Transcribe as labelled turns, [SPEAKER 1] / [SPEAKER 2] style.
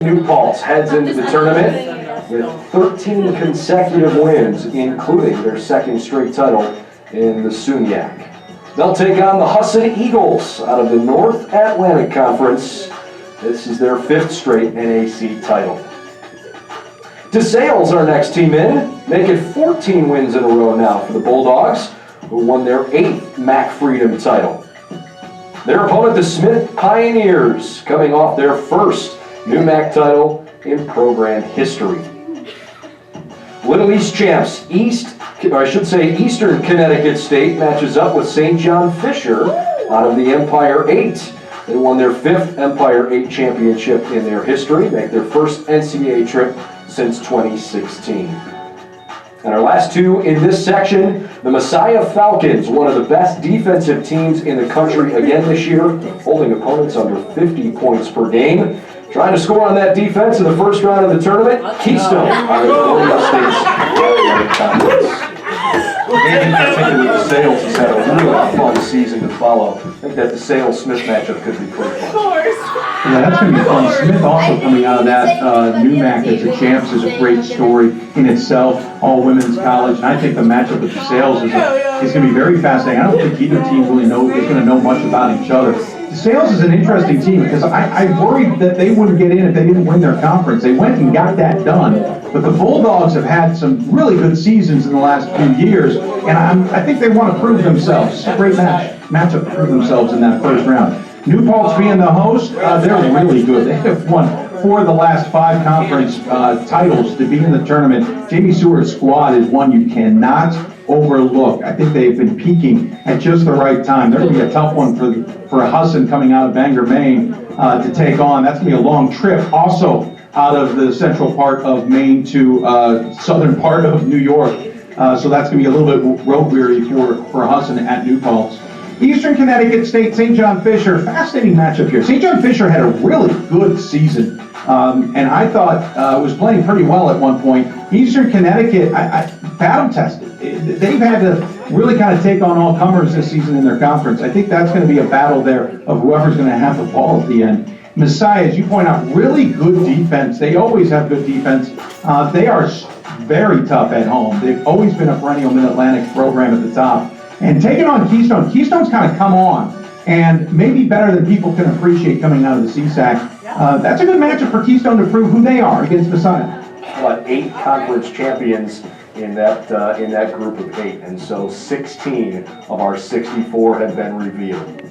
[SPEAKER 1] New Paltz heads into the tournament with 13 consecutive wins, including their second straight title in the SUNYAC. They'll take on the Husson Eagles out of the North Atlantic Conference. This is their 5th straight NAC title. DeSales, our next team in, make it 14 wins in a row now for the Bulldogs, who won their 8th MAC Freedom title. Their opponent, the Smith Pioneers, coming off their first new MAC title in program history. Little East champs, Eastern Connecticut State matches up with St. John Fisher out of the Empire 8. They won their 5th Empire 8 championship in their history, make their first NCAA trip since 2016. And our last two in this section, the Messiah Falcons, one of the best defensive teams in the country again this year, holding opponents under 50 points per game. Trying to score on that defense in the first round of the tournament, Keystone out of Illinois State's Conference. In particular, the DeSales has had a really fun season to follow. I think that DeSales-Smith matchup could be pretty fun.
[SPEAKER 2] Yeah, that's going to be fun. Smith also coming out of that new MAC as the champs is a great story in itself. All women's college, and I think the matchup with DeSales is going to be very fascinating. I don't think either team really is going to know much about each other. DeSales is an interesting team because I worried that they wouldn't get in if they didn't win their conference. They went and got that done. But the Bulldogs have had some really good seasons in the last few years, and I think they want to prove themselves. It's a great matchup to prove themselves in that first round. New Paltz being the host, they're really good. They have won 4 of the last 5 conference titles to be in the tournament. Jamie Stewart's squad is one you cannot overlook. I think they've been peaking at just the right time. They're going to be a tough one for Husson coming out of Bangor, Maine to take on. That's going to be a long trip. Also out of the central part of Maine to southern part of New York. So that's going to be a little bit road weary for Husson at New Paltz. Eastern Connecticut State, St. John Fisher, fascinating matchup here. St. John Fisher had a really good season, and I thought was playing pretty well at one point. Eastern Connecticut, battle tested. They've had to really kind of take on all comers this season in their conference. I think that's going to be a battle there of whoever's going to have the ball at the end. Messiah, as you point out, really good defense. They always have good defense. They are very tough at home. They've always been a perennial Mid-Atlantic program at the top. And taking on Keystone, Keystone's kind of come on, and maybe better than people can appreciate coming out of the CSAC. That's a good matchup for Keystone to prove who they are against Messiah.
[SPEAKER 1] 8 conference champions in that group of 8, and so 16 of our 64 have been revealed.